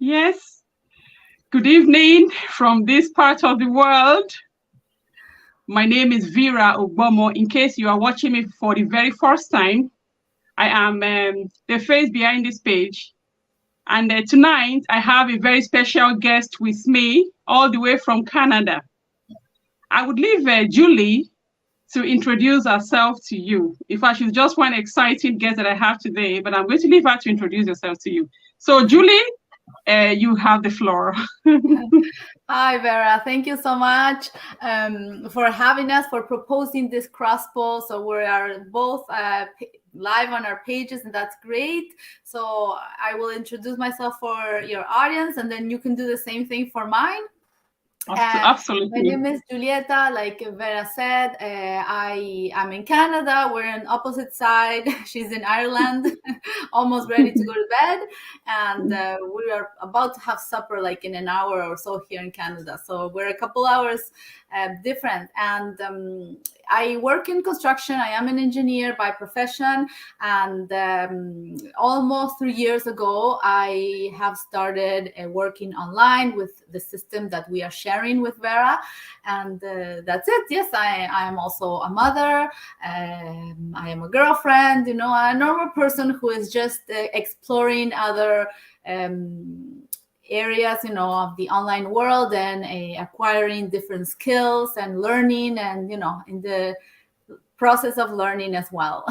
Yes. Good evening from this part of the world. My name is Vera Ogbomo. In case you are watching me for the very first time, I am the face behind this page. And tonight, I have a very special guest with me, all the way from Canada. I would leave Julie to introduce herself to you. In fact, she's just one exciting guest that I have today, but I'm going to leave her to introduce herself to you. So, Julie, you have the floor. Hi, Vera. Thank you so much for having us, for proposing this cross poll. So we are both live on our pages, and that's great. So I will introduce myself for your audience, and then you can do the same thing for mine. Absolutely. My name is Julieta. Like Vera said, I am in Canada. We're on opposite side. She's in Ireland, almost ready to go to bed. And we are about to have supper like in an hour or so here in Canada. So we're a couple hours different. And I work in construction. I am an engineer by profession. And almost 3 years ago, I have started working online with the system that we are sharing with Vera. And that's it. Yes, I am also a mother. I am a girlfriend, a normal person who is just exploring other areas, of the online world and acquiring different skills and learning and, in the process of learning as well.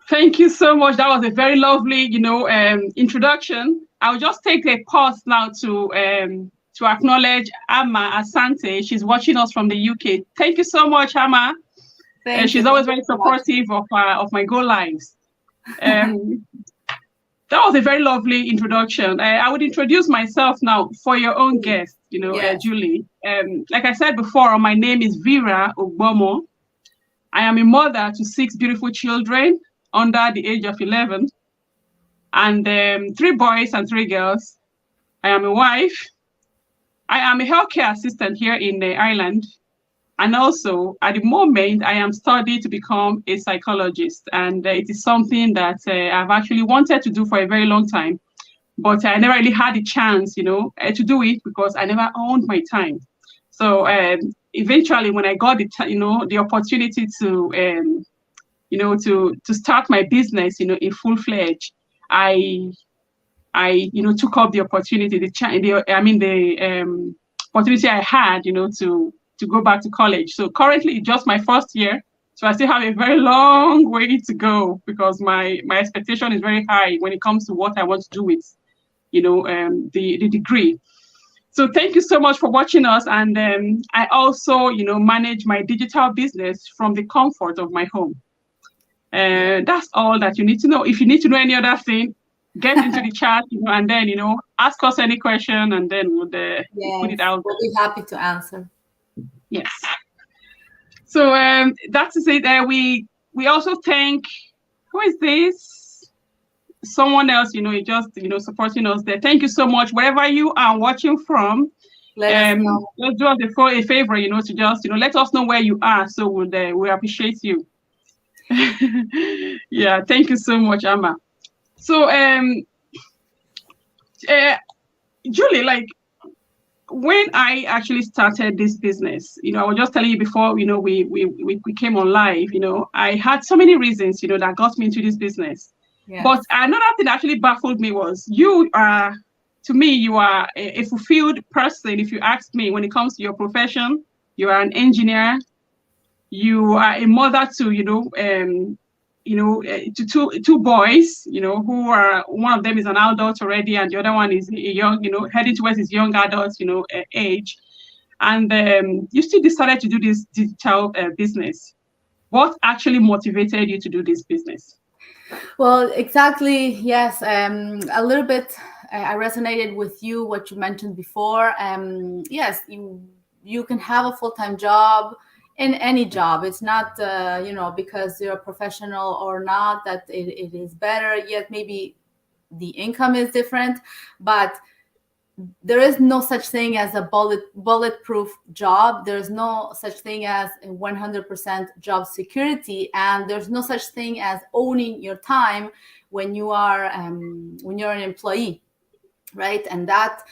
Thank you so much. That was a very lovely, introduction. I'll just take a pause now to acknowledge Amma Asante. She's watching us from the UK. Thank you so much, Amma. She's always very supportive of my Go Lives. That was a very lovely introduction. I would introduce myself now for your own guest, Yes. Julie. Like I said before, my name is Vera Ogbomo. I am a mother to 6 beautiful children under the age of 11, and 3 boys and 3 girls. I am a wife. I am a healthcare assistant here in Ireland. And also, at the moment, I am studying to become a psychologist. And it is something that I've actually wanted to do for a very long time. But I never really had the chance, to do it because I never owned my time. So eventually, when I got the opportunity to, to start my business, in full-fledged, I took up the opportunity, the opportunity I had, to go back to college. So currently it's just my first year. So I still have a very long way to go because my expectation is very high when it comes to what I want to do with, the degree. So thank you so much for watching us. And I also, manage my digital business from the comfort of my home. That's all that you need to know. If you need to know any other thing, get into the chat, and then, ask us any question, and then we'll put it out. We'll be happy to answer. Yes. So that's to say that we also thank, who is this? Someone else, just, supporting us there. Thank you so much. Wherever you are watching from, Let us know. let's do us a favor, to just, let us know where you are. So we appreciate you. Yeah, thank you so much, Amma. So, Julie, when I actually started this business, I was just telling you before, we came on live, I had so many reasons, that got me into this business. Yes. But another thing that actually baffled me was you are a fulfilled person. If you ask me, when it comes to your profession, you are an engineer, you are a mother to, to 2 boys, who are, one of them is an adult already, and the other one is a young, heading towards his young adult, age. And you still decided to do this digital business. What actually motivated you to do this business? Well, exactly. Yes. A little bit, I resonated with you, what you mentioned before. Yes, you can have a full-time job in any job. It's not, because you're a professional or not, that it is better. Yet maybe the income is different, but there is no such thing as a bulletproof job. There's no such thing as 100% job security, and there's no such thing as owning your time when you're an employee, right? And that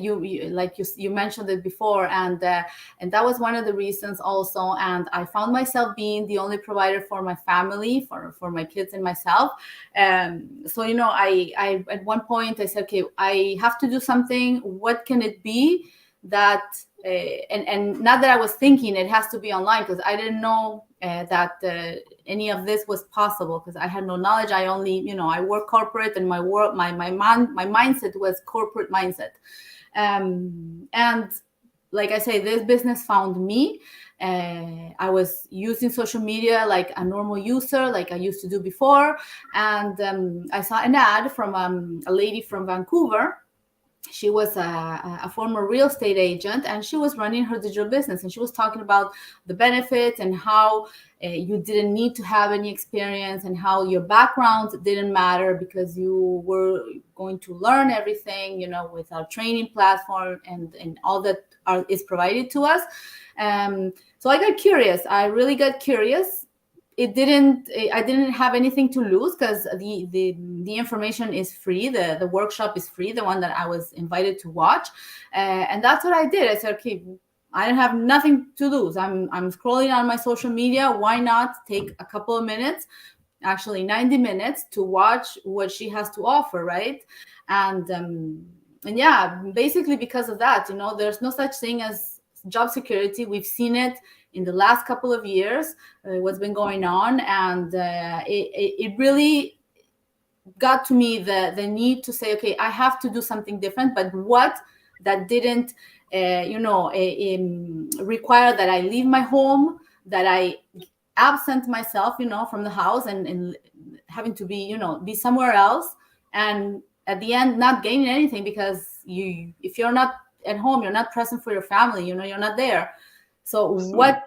you like you mentioned it before, and that was one of the reasons also. And I found myself being the only provider for my family, for my kids and myself. So I at one point I said, okay, I have to do something. What can it be that and not that I was thinking it has to be online, because I didn't know that any of this was possible, because I had no knowledge. I only, I work corporate, and my mindset was corporate mindset. And like I say, this business found me. I was using social media like a normal user, like I used to do before. And I saw an ad from a lady from Vancouver. She was a former real estate agent, and she was running her digital business, and she was talking about the benefits and how you didn't need to have any experience, and how your background didn't matter, because you were going to learn everything, with our training platform and all that is provided to us. So I got curious. I really got curious. I didn't have anything to lose, because the information is free. The workshop is free, the one that I was invited to watch. And that's what I did. I said, okay, I don't have nothing to lose. I'm scrolling on my social media. Why not take a couple of minutes, actually 90 minutes, to watch what she has to offer, right? And yeah, basically because of that, there's no such thing as job security. We've seen it in the last couple of years, what's been going on. And it really got to me the need to say, okay, I have to do something different, but what that didn't, require that I leave my home, that I absent myself, from the house, and having to be somewhere else. And at the end, not gaining anything, because if you're not at home, you're not present for your family, you're not there. So what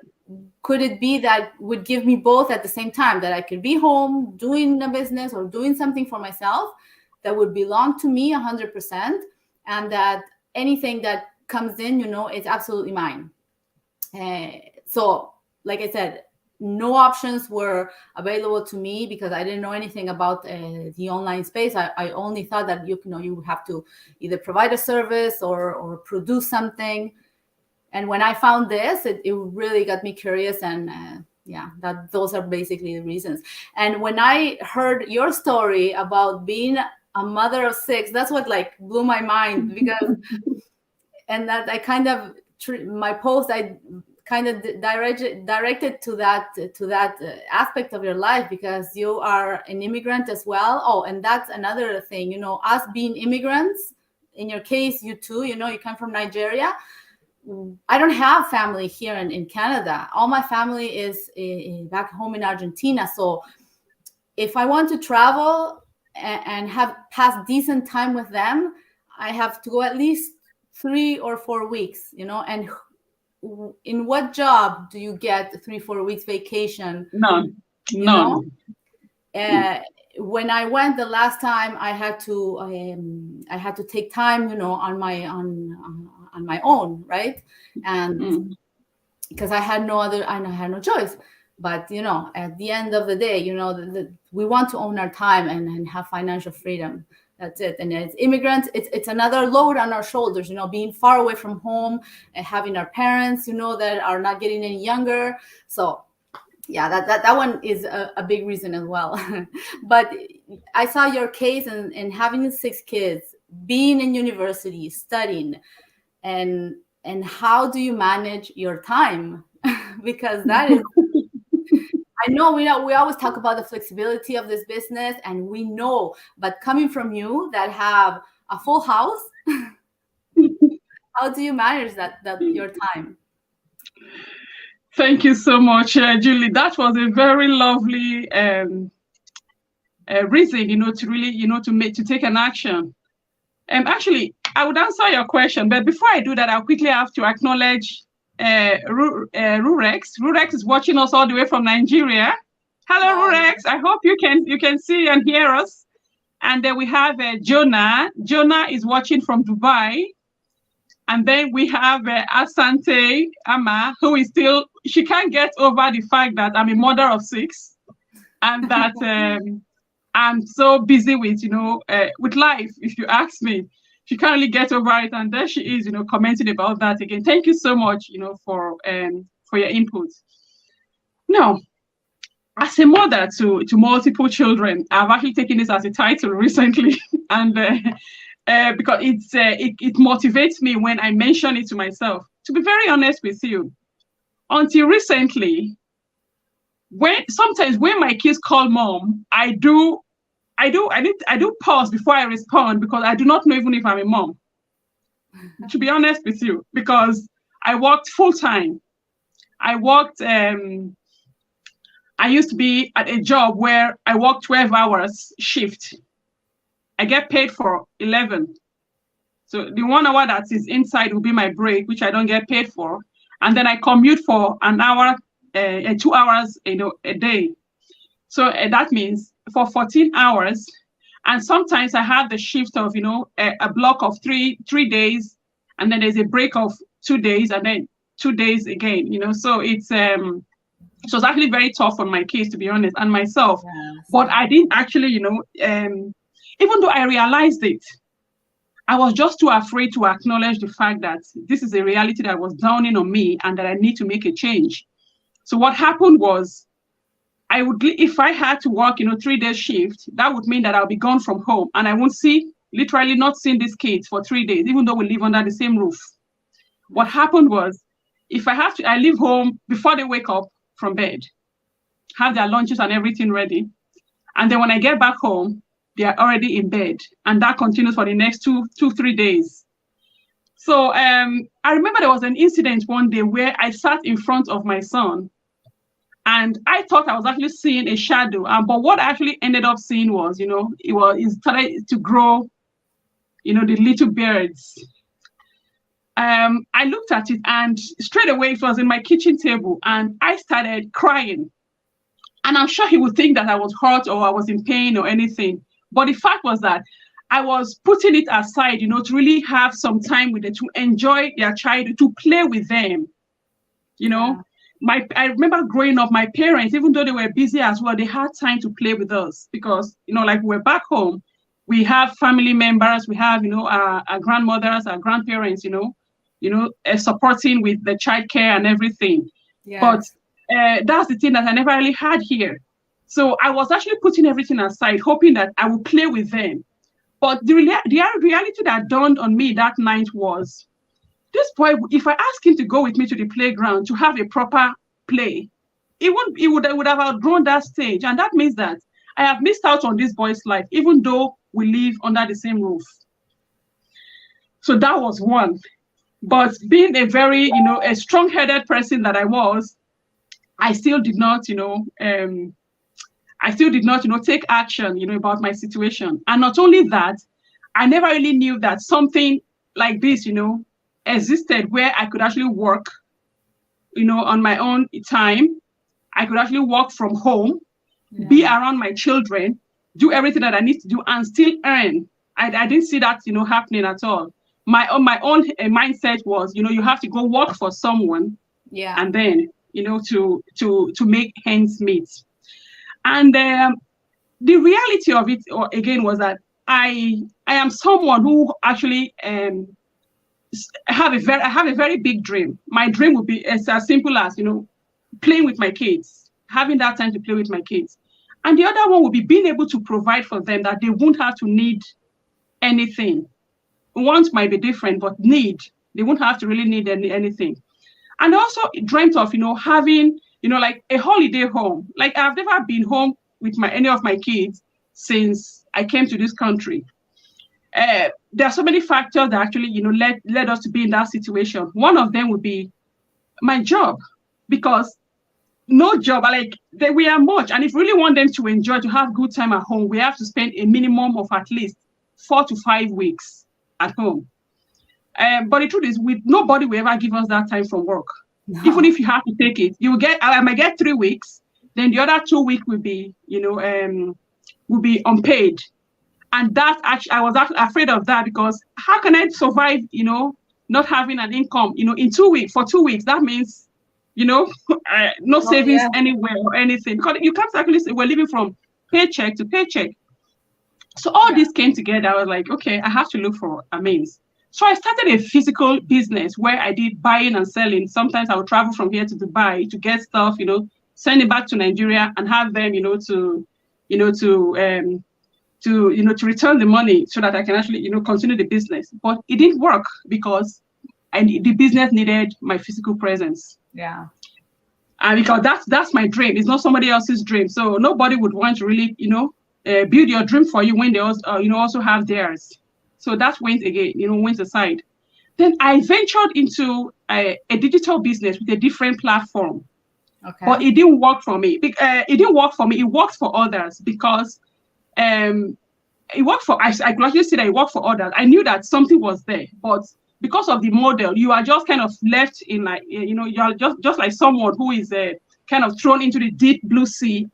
could it be that would give me both at the same time, that I could be home doing a business or doing something for myself that would belong to me 100%, and that anything that comes in, it's absolutely mine. So like I said, no options were available to me, because I didn't know anything about the online space. I only thought that you have to either provide a service or produce something. And when I found this, it really got me curious. And those are basically the reasons. And when I heard your story about being a mother of 6, that's what blew my mind, because and that I kind of my post, I kind of directed to that aspect of your life, because you are an immigrant as well. Oh, and that's another thing, us being immigrants. In your case, you too, you come from Nigeria. I don't have family here in Canada. All my family is back home in Argentina. So if I want to travel and have passed decent time with them, I have to go at least 3 or 4 weeks, and in what job do you get 3-4 weeks vacation? None. When I went the last time, I had to take time, on my own, right? And because I had no choice. But at the end of the day, we want to own our time and have financial freedom. That's it. And as immigrants, it's another load on our shoulders, being far away from home and having our parents, that are not getting any younger. So yeah, that one is a big reason as well. But I saw your case, and having 6 kids, being in university, studying, and how do you manage your time? Because that is, I know we always talk about the flexibility of this business, and we know, but coming from you that have a full house, how do you manage that your time? Thank you so much, Julie. That was a very lovely reason, to really, to take an action. Actually, I would answer your question, but before I do that, I'll quickly have to acknowledge Rurex. Rurex is watching us all the way from Nigeria. Hello, Rurex. I hope you can see and hear us. And then we have Jonah. Jonah is watching from Dubai. And then we have Asante Ama, who is still, she can't get over the fact that I'm a mother of 6 and that I'm so busy with, with life, if you ask me. She can't really get over it. And there she is, commenting about that again. Thank you so much, for your input. Now, as a mother to multiple children, I've actually taken this as a title recently. And because it motivates me when I mention it to myself. To be very honest with you, until recently, sometimes when my kids call mom, I do pause before I respond because I do not know even if I'm a mom. To be honest with you, because I worked full time. I used to be at a job where I work 12 hours shift. I get paid for 11. So the 1 hour that is inside will be my break, which I don't get paid for. And then I commute for an hour, 2 hours, a day. So that means for 14 hours. And sometimes I have the shift of, a block of three days. And then there's a break of 2 days and then 2 days again, So it's, so it's actually very tough on my kids, to be honest, and myself. Yes. But I didn't actually, even though I realized it, I was just too afraid to acknowledge the fact that this is a reality that was dawning on me and that I need to make a change. So what happened was, if I had to work, 3 day shift, that would mean that I'll be gone from home and I won't literally not seeing these kids for 3 days, even though we live under the same roof. What happened was, if I leave home before they wake up from bed, have their lunches and everything ready. And then when I get back home, they are already in bed. And that continues for the next 3 days. So I remember there was an incident one day where I sat in front of my son and I thought I was actually seeing a shadow. But what I actually ended up seeing was, it started to grow, the little birds. I looked at it and straight away it was in my kitchen table and I started crying. And I'm sure he would think that I was hurt or I was in pain or anything. But the fact was that I was putting it aside, to really have some time with them, to enjoy their childhood, to play with them. Yeah. I remember growing up, my parents, even though they were busy as well, they had time to play with us because, like we're back home, we have family members, we have, our grandmothers, our grandparents, supporting with the childcare and everything. Yes. But that's the thing that I never really had here. So I was actually putting everything aside, hoping that I would play with them. But the reality that dawned on me that night was, this boy, if I ask him to go with me to the playground to have a proper play, he would have outgrown that stage. And that means that I have missed out on this boy's life, even though we live under the same roof. So that was one. But being a very, a strong-headed person that I was, I still did not, take action, about my situation. And not only that, I never really knew that something like this, existed where I could actually work, on my own time. I could actually work from home, be around my children, do everything that I need to do and still earn. I didn't see that, happening at all. My own mindset was, you have to go work for someone, and then, to make ends meet. And the reality of it, again, was that I am someone who actually I have a very big dream. My dream would be as simple as, playing with my kids, having that time to play with my kids. And the other one would be being able to provide for them that they won't have to need anything. Wants might be different, but they won't have to really need anything. And also dreamt of, having, like a holiday home. Like I've never been home with any of my kids since I came to this country. There are so many factors that actually, led us to be in that situation. One of them would be my job, because no job, we are much. And if we really want them to enjoy, to have good time at home, we have to spend a minimum of at least 4 to 5 weeks at home. But the truth is, nobody will ever give us that time from work. No. Even if you have to take it, I might get 3 weeks. Then the other 2 weeks will be, will be unpaid. And that actually, I was actually afraid of that, because how can I survive, not having an income, in 2 weeks, for 2 weeks? That means, no Oh, savings yeah. anywhere or anything. Because you can't actually say we're living from paycheck to paycheck. So all Yeah. this came together. I was like, okay, I have to look for a means. So I started a physical business where I did buying and selling. Sometimes I would travel from here to Dubai to get stuff, send it back to Nigeria and have them, you know, to to return the money so that I can actually, continue the business. But it didn't work because the business needed my physical presence. Yeah. And because that's my dream. It's not somebody else's dream. So nobody would want to really, build your dream for you when they also, also have theirs. So that went again, went aside. Then I ventured into a digital business with a different platform, Okay. but it didn't work for me. It didn't work for me. It worked for others because um, it worked for. I could actually say that it worked for others. I knew that something was there, but because of the model, you are just kind of left in, like, you are just like someone who is kind of thrown into the deep blue sea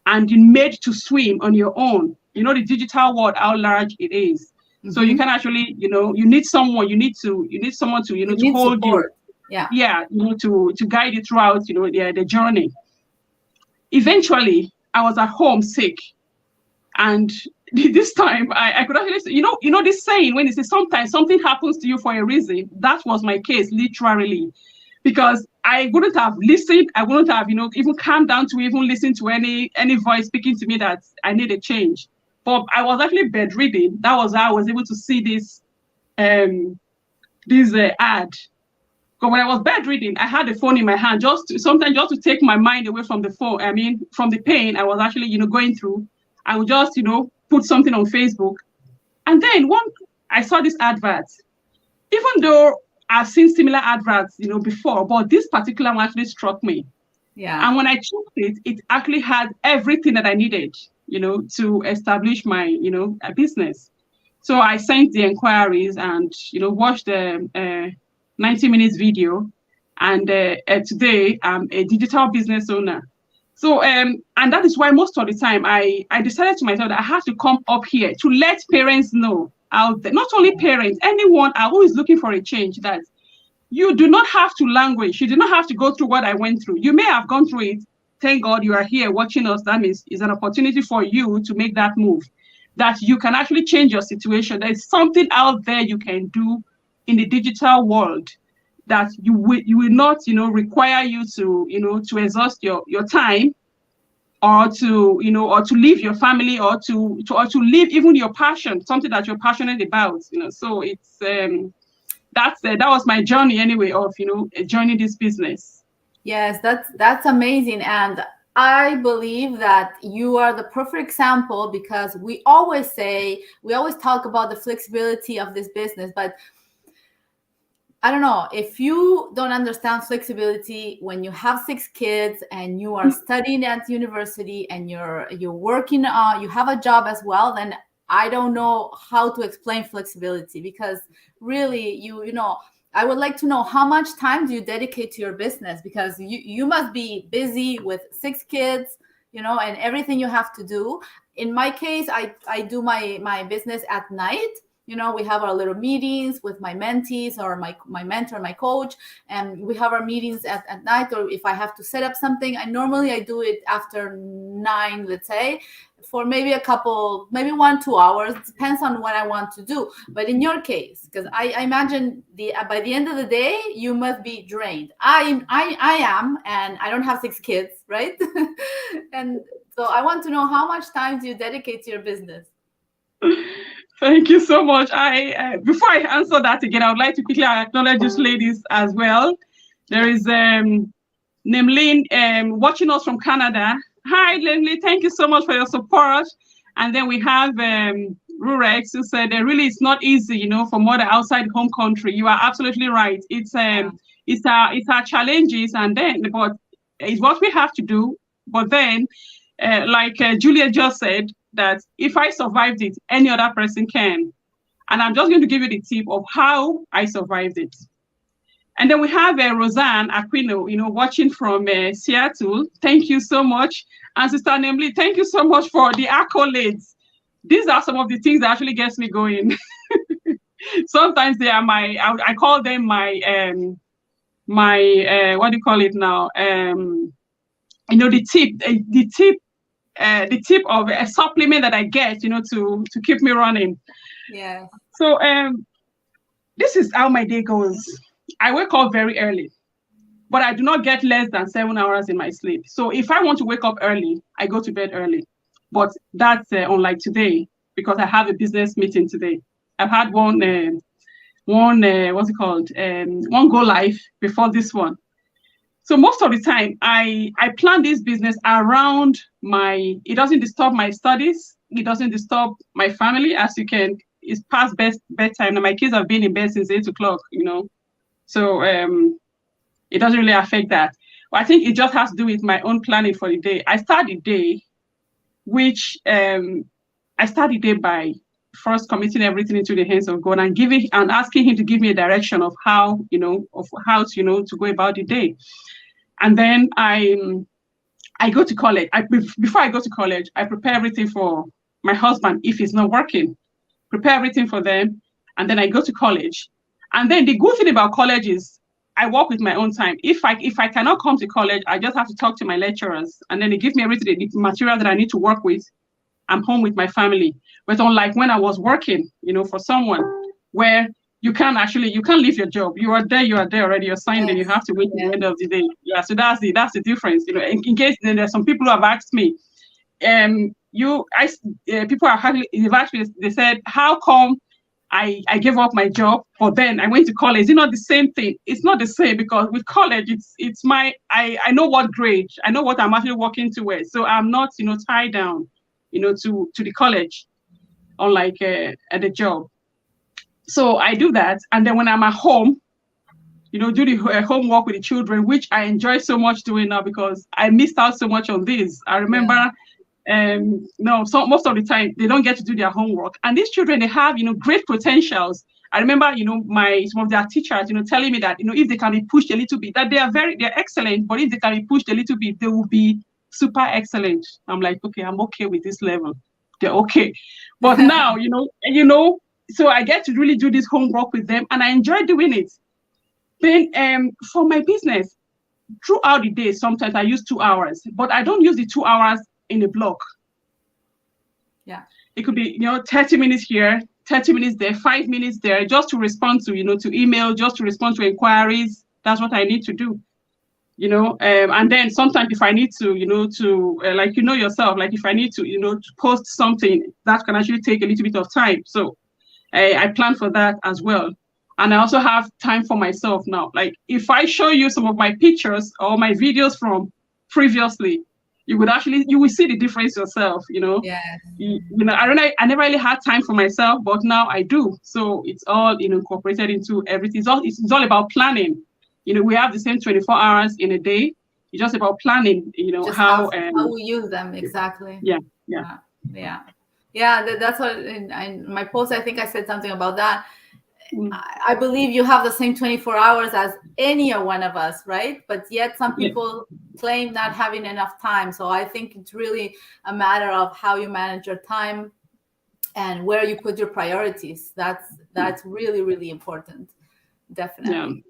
and made to swim on your own. The digital world, how large it is. So you Mm-hmm. can actually, you need someone. You need someone to, You to need hold you. support. Yeah. Yeah, to guide you throughout, the journey. Eventually, I was at home sick, and this time I could actually say, this saying when it says sometimes something happens to you for a reason. That was my case, literally, because I wouldn't have listened. I wouldn't have, even calmed down to even listen to any voice speaking to me that I need a change. But I was actually bedridden. That was how I was able to see um this ad. Because when I was bedridden, I had the phone in my hand, sometimes just to take my mind away from the phone. I mean, from the pain I was actually, going through. I would just, put something on Facebook. And then I saw this advert. Even though I've seen similar adverts, before, but this particular one actually struck me. Yeah. And when I checked it, it actually had everything that I needed, to establish my, a business. So I sent the inquiries and, watched the 90 minutes video. And today I'm a digital business owner. So, and that is why most of the time I decided to myself that I have to come up here to let parents know out there, not only parents, anyone who is looking for a change, that you do not have to languish. You do not have to go through what I went through. You may have gone through it. Thank God you are here watching us. That means it's an opportunity for you to make that move, that you can actually change your situation. There's something out there you can do in the digital world that you will not, require you to, to exhaust your time, or to, or to leave your family, or to leave even your passion, something that you're passionate about. So it's that was my journey anyway of, joining this business. Yes, that's amazing. And I believe that you are the perfect example, because we always talk about the flexibility of this business, but I don't know, if you don't understand flexibility when you have 6 kids and you are studying at university and you're working, you have a job as well, then I don't know how to explain flexibility, because really I would like to know, how much time do you dedicate to your business, because you must be busy with 6 kids, and everything you have to do. In my case, I do my business at night. We have our little meetings with my mentees, or my mentor, my coach, and we have our meetings at night. Or if I have to set up something, I do it after 9, let's say, for maybe maybe 1-2 hours. It depends on what I want to do. But in your case, because I imagine by the end of the day you must be drained. I am, and I don't have 6 kids, right? And so I want to know, how much time do you dedicate to your business? Thank you so much. I before I answer that again, I would like to quickly acknowledge these ladies as well. There is Nemlin watching us from Canada. Hi, Nemlin. Thank you so much for your support. And then we have Rurex, who said that really it's not easy, for mother outside home country. You are absolutely right. It's our challenges, and then but it's what we have to do. But then, like Julia just said, that if I survived it, any other person can. And I'm just going to give you the tip of how I survived it. And then we have Roseanne Aquino, watching from Seattle. Thank you so much. And Sister Namely, thank you so much for the accolades. these are some of the things that actually gets me going. Sometimes they are I call them my what do you call it now? The tip of a supplement that I get, to keep me running. Yeah. So this is how my day goes. I wake up very early, but I do not get less than 7 hours in my sleep. So if I want to wake up early, I go to bed early. But that's unlike today, because I have a business meeting today. I've had one what's it called? One go live before this one. So most of the time, I plan this business around it doesn't disturb my studies. It doesn't disturb my family, as you can. It's past bedtime. Now my kids have been in bed since 8 o'clock, So it doesn't really affect that. But I think it just has to do with my own planning for the day. I start the day by first committing everything into the hands of God and asking Him to give me a direction of how to go about the day. And then I go to college. Before I go to college, I prepare everything for my husband if he's not working. Prepare everything for them, and then I go to college. And then the good thing about college is I work with my own time. If I cannot come to college, I just have to talk to my lecturers, and then they give me everything, the material that I need to work with. I'm home with my family. But unlike when I was working, for someone where you can't leave your job. You are there already. You're signed, and you have to wait till the end of the day. Yeah, so that's the difference. In case there's some people who have asked me, people are having. They said, how come I gave up my job, but then I went to college? Is it not the same thing? It's not the same, because with college, it's I know what grade, I know what I'm actually working towards. So I'm not tied down, to the college, unlike at the job. So I do that, and then when I'm at home, do the homework with the children, which I enjoy so much doing now because I missed out so much on this. I remember, so most of the time they don't get to do their homework, and these children, they have great potentials. I remember some of their teachers telling me that if they can be pushed a little bit, that they're excellent, but if they can be pushed a little bit, they will be super excellent. I'm like, okay, I'm okay with this level. They're okay, but now so I get to really do this homework with them, and I enjoy doing it. Then for my business, throughout the day, sometimes I use 2 hours, but I don't use the 2 hours in a block. Yeah. It could be 30 minutes here, 30 minutes there, 5 minutes there, just to respond to to email, just to respond to inquiries. That's what I need to do. And then sometimes if I need to, like yourself, like if I need to, to post something, that can actually take a little bit of time. So I plan for that as well. And I also have time for myself now. Like if I show you some of my pictures or my videos from previously, you will see the difference yourself, Yeah. I never really had time for myself, but now I do. So it's all incorporated into everything. It's all about planning. We have the same 24 hours in a day. It's just about planning, Just how we use them. Exactly. Yeah. That's what in my post, I think I said something about that. I believe you have the same 24 hours as any one of us, right? But yet some people claim not having enough time. So I think it's really a matter of how you manage your time and where you put your priorities. That's really, really important. Definitely.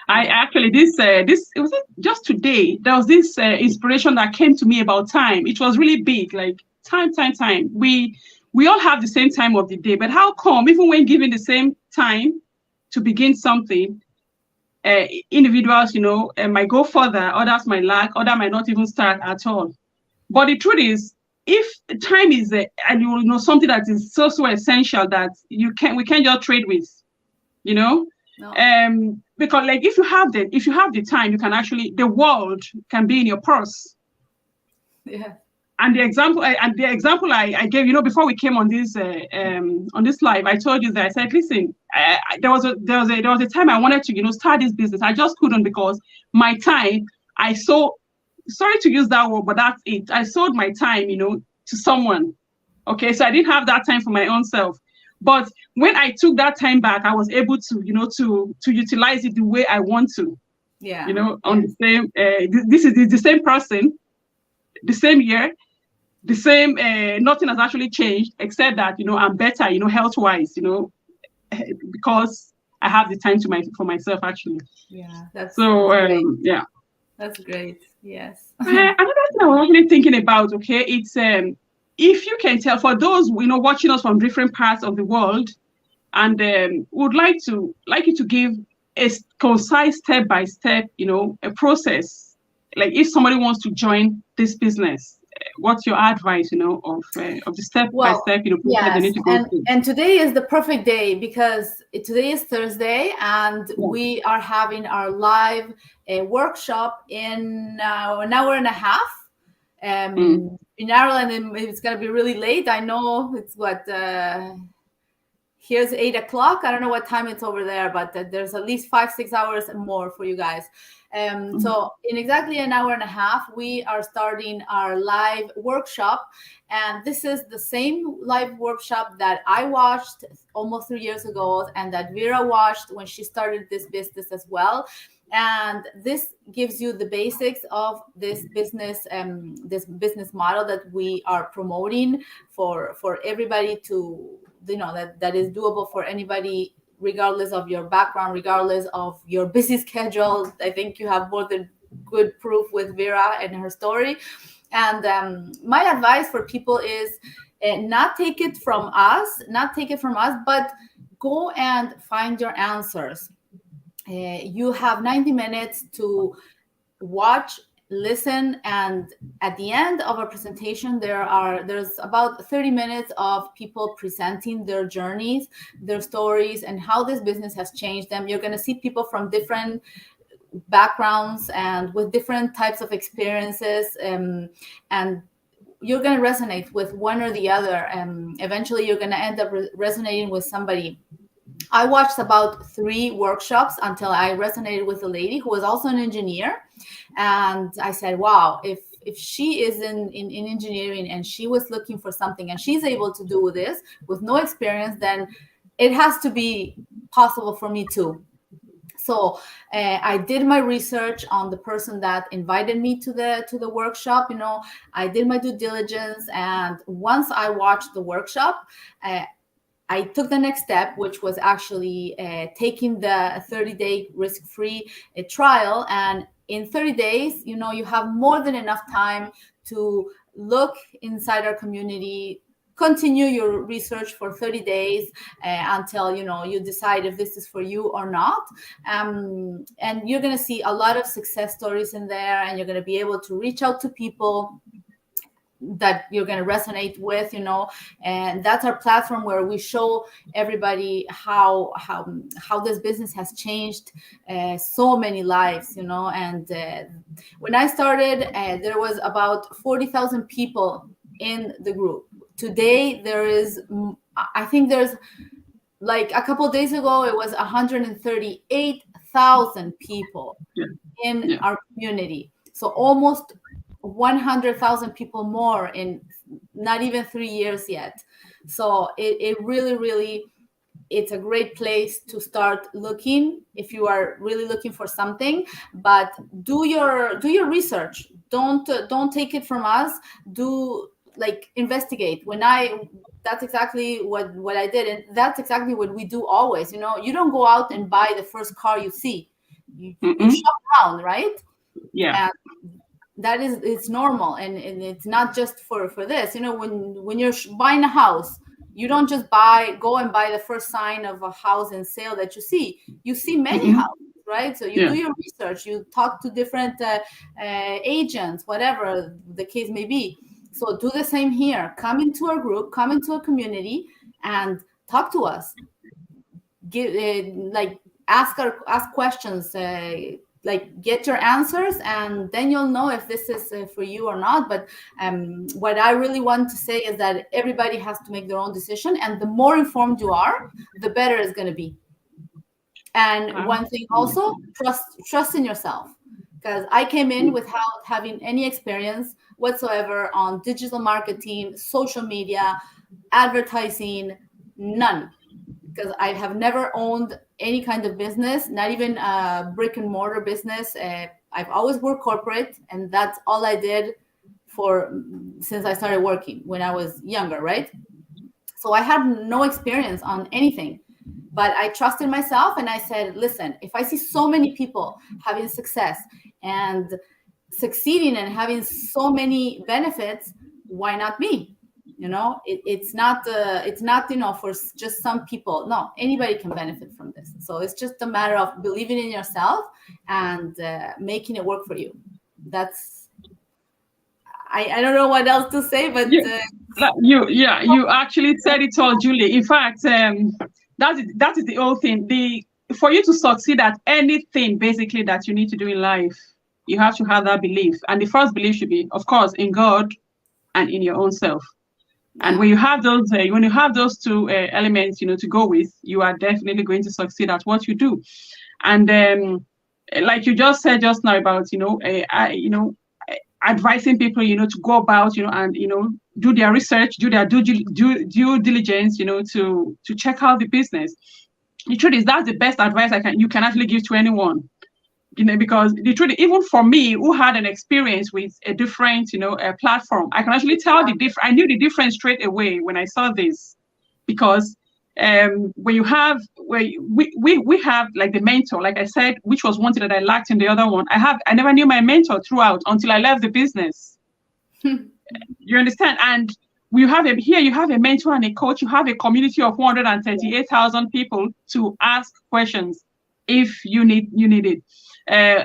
I actually, it was just today, there was this inspiration that came to me about time. It was really big, like time. We all have the same time of the day, but how come even when given the same time to begin something, individuals, might go further, others might lag, others might not even start at all. But the truth is, if time is and something that is so essential that we can't just trade with, No. Because like if you have the time, you can actually, the world can be in your purse. Yeah. And the example I gave, before we came on this live, I told you that I said, listen, there was a time I wanted to start this business. I just couldn't because my time, sorry to use that word, but that's it. I sold my time, to someone. Okay, so I didn't have that time for my own self. But when I took that time back, I was able to, to utilize it the way I want to. Yeah. On the same, this is the same person, the same year, the same, nothing has actually changed except that, I'm better, health wise, because I have the time for myself actually. Yeah, that's So, great. yeah. That's great. Yes. Another thing I was actually thinking about, okay, it's if you can tell for those watching us from different parts of the world, and would like you to give a concise step by step, a process. Like if somebody wants to join this business, what's your advice, of the step by Well, step, process they yes, need to go through? and today is the perfect day because today is Thursday, and Yeah. we are having our live workshop in an hour and a half. Mm. In Ireland, it's going to be really late. I know it's what here's 8 o'clock. I don't know what time it's over there, but there's at least 5-6 hours more for you guys. So in exactly an hour and a half, we are starting our live workshop. And this is the same live workshop that I watched almost 3 years ago and that Vera watched when she started this business as well. And this gives you the basics of this business model that we are promoting for everybody to, that is doable for anybody, regardless of your background, regardless of your busy schedule. I think you have more than good proof with Vera and her story. And my advice for people is not take it from us, but go and find your answers. You have 90 minutes to watch, listen, and at the end of a presentation there's about 30 minutes of people presenting their journeys, their stories, and how this business has changed them. You're going to see people from different backgrounds and with different types of experiences, and you're going to resonate with one or the other, and eventually you're going to end up resonating with somebody. I watched about 3 workshops until I resonated with a lady who was also an engineer. And I said, wow, if she is in engineering and she was looking for something and she's able to do this with no experience, then it has to be possible for me too. So I did my research on the person that invited me to the workshop. I did my due diligence, and once I watched the workshop, I took the next step, which was actually taking the 30-day risk-free trial. And in 30 days, you have more than enough time to look inside our community, continue your research for 30 days until you decide if this is for you or not. And you're going to see a lot of success stories in there, and you're going to be able to reach out to people that you're going to resonate with, and that's our platform where we show everybody how this business has changed so many lives, and when I started, there was about 40,000 people in the group. Today I think there's, like, a couple of days ago it was 138,000 people in our community. So almost 100,000 people more in not even 3 years yet. So it really, really, it's a great place to start looking if you are really looking for something. But do your research. Don't take it from us. Investigate. That's exactly what I did, and that's exactly what we do always. You don't go out and buy the first car you see. You shop around, right? Yeah. And it's normal, and it's not just for this. When you're buying a house, you don't just go and buy the first sign of a house and sale that you see many houses, right? So you do your research, you talk to different agents, whatever the case may be. So do the same here. Come into our group, come into a community, and talk to us. Ask questions, get your answers, and then you'll know if this is for you or not. But what I really want to say is that everybody has to make their own decision, and the more informed you are, the better it's going to be. And one thing also, trust in yourself, because I came in without having any experience whatsoever on digital marketing, social media, advertising, none. Because I have never owned any kind of business, not even a brick and mortar business. I've always worked corporate, and that's all I did since I started working when I was younger, right? So I had no experience on anything, but I trusted myself and I said, listen, if I see so many people having success and succeeding and having so many benefits, why not me? It's not for just some people. No, anybody can benefit from this. So it's just a matter of believing in yourself and making it work for you. That's I don't know what else to say, but you actually said it all, Julie. In fact, that is the whole thing. For you to succeed at anything basically that you need to do in life, you have to have that belief. And the first belief should be, of course, in God and in your own self. And when you have those two elements, to go with, you are definitely going to succeed at what you do. And like you just said just now about advising people, to go about, and do their research, do their due diligence, to check out the business. The truth is that's the best advice you can actually give to anyone. Because the truth, even for me, who had an experience with a different, platform, I can actually tell the difference. I knew the difference straight away when I saw this, because when you have, we have like the mentor, like I said, which was one thing that I lacked in the other one. I never knew my mentor throughout until I left the business. You understand? And you have a mentor and a coach. You have a community of 138,000 people to ask questions if you need it.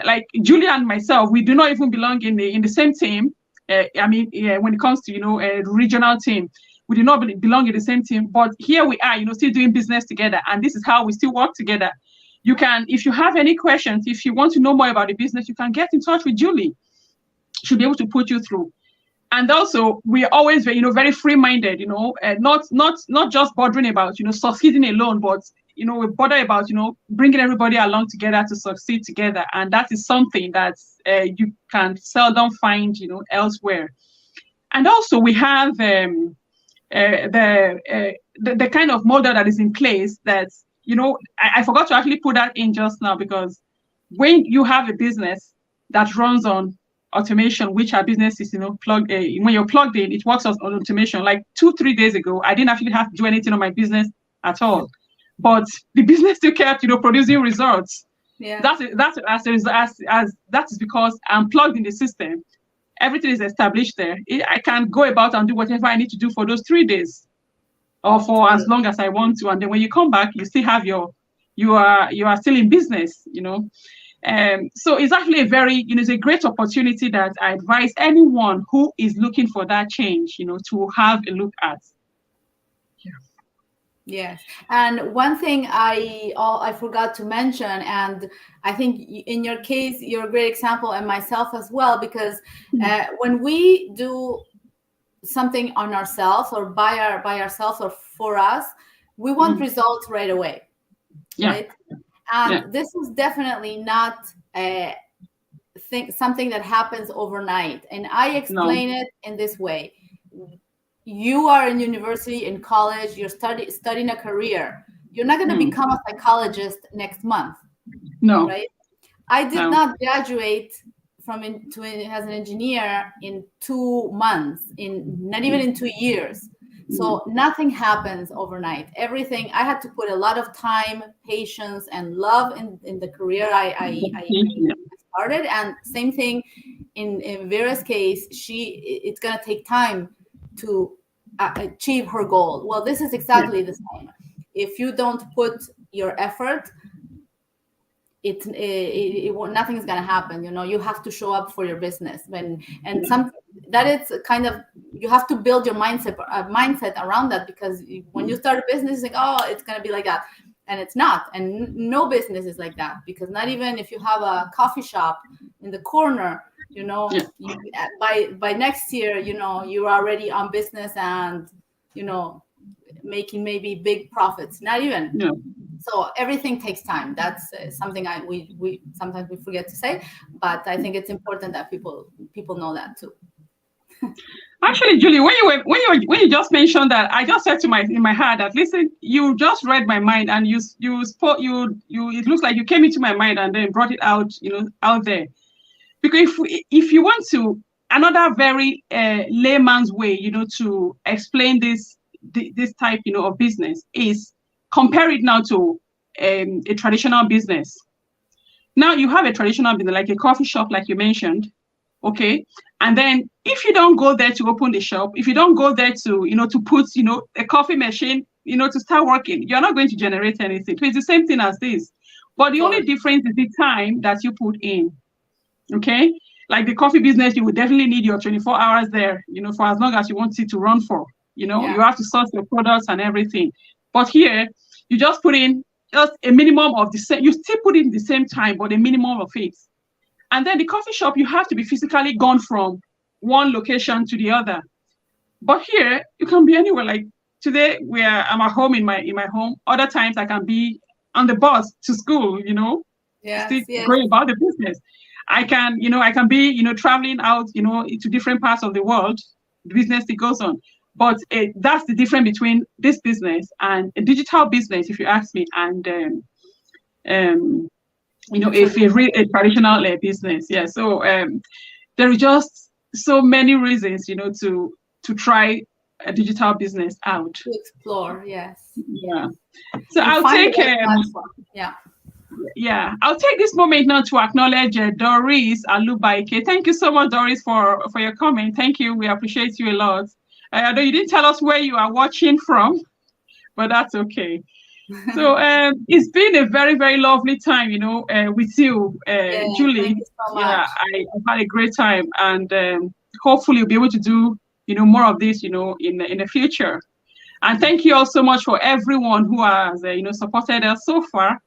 Like Julia and myself, we do not even belong in the same team. When it comes to a regional team, we do not belong in the same team. But here we are, still doing business together, and this is how we still work together. You can, if you have any questions, if you want to know more about the business, you can get in touch with Julie. She'll be able to put you through. And also, we are always very free-minded, not just bothering about succeeding alone, but we bother about bringing everybody along together to succeed together, and that is something that you can seldom find elsewhere. And also, we have the kind of model that is in place that I forgot to actually put that in just now, because when you have a business that runs on automation, which our business is plugged when you're plugged in, it works on automation. Like 2-3 days ago, I didn't actually have to do anything on my business at all, but the business still kept producing results. Yeah, That is because I'm plugged in the system. Everything is established there. I can go about and do whatever I need to do for those 3 days, or for as long as I want to. And then when you come back, you still have you are still in business. So it's actually it's a great opportunity that I advise anyone who is looking for that change, to have a look at. Yeah. Yes. And one thing I forgot to mention, and I think in your case, you're a great example, and myself as well, because when we do something on ourselves or by ourselves or for us, we want results right away. Yeah. Right? And this is definitely not something that happens overnight. And I explain it in this way. You are in university, in college, you're studying a career. You're not going to become a psychologist next month. No. Right? I did not graduate as an engineer in 2 months, not even in 2 years. So nothing happens overnight. Everything, I had to put a lot of time, patience, and love in the career I started. And same thing in Vera's case, it's going to take time to achieve her goal. Well, this is exactly the same. If you don't put your effort, nothing is going to happen. You have to show up for your business, that is kind of, you have to build your mindset around that, because when you start a business, it's like, oh, it's going to be like that, and it's not. And no business is like that, because not even if you have a coffee shop in the corner, by next year, you're already on business and making maybe big profits. Not even. No. So everything takes time. That's something we sometimes we forget to say, but I think it's important that people know that too. Actually, Julie, when you just mentioned that, I just said in my heart that, listen, you just read my mind, and you spoke, it looks like you came into my mind and then brought it out, out there. Because if you want to another very layman's way, to explain this type, of business is compare it now to a traditional business. Now you have a traditional business like a coffee shop, like you mentioned, okay? And then if you don't go there to open the shop, if you don't go there to put, a coffee machine, to start working, you're not going to generate anything. So it's the same thing as this. But the only difference is the time that you put in, okay? Like the coffee business, you would definitely need your 24 hours there, for as long as you want it to run for, you have to source your products and everything. But here, you just put in just a minimum of the same, you still put in the same time, but a minimum of it. And then the coffee shop, you have to be physically gone from one location to the other. But here, you can be anywhere. Like today, where I'm at home in my home. Other times, I can be on the bus to school. Still going about the business. I can be traveling out into different parts of the world. The business that goes on. But that's the difference between this business and a digital business, if you ask me, and a traditional business. Yeah. So there are just so many reasons, to try a digital business out. To explore, yes. Yeah. So I'll take I'll take this moment now to acknowledge Doris Alubaike. Thank you so much, Doris, for your comment. Thank you. We appreciate you a lot. Although you didn't tell us where you are watching from, but that's okay. So it's been a very, very lovely time, with you, Julie. Thank you so much. I've had a great time, and hopefully you'll be able to do, more of this, in the future. And thank you all so much for everyone who has, supported us so far.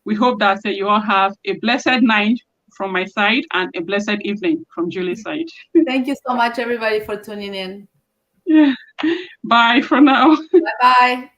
We hope that you all have a blessed night from my side and a blessed evening from Julie's side. Thank you so much, everybody, for tuning in. Yeah. Bye for now. Bye-bye.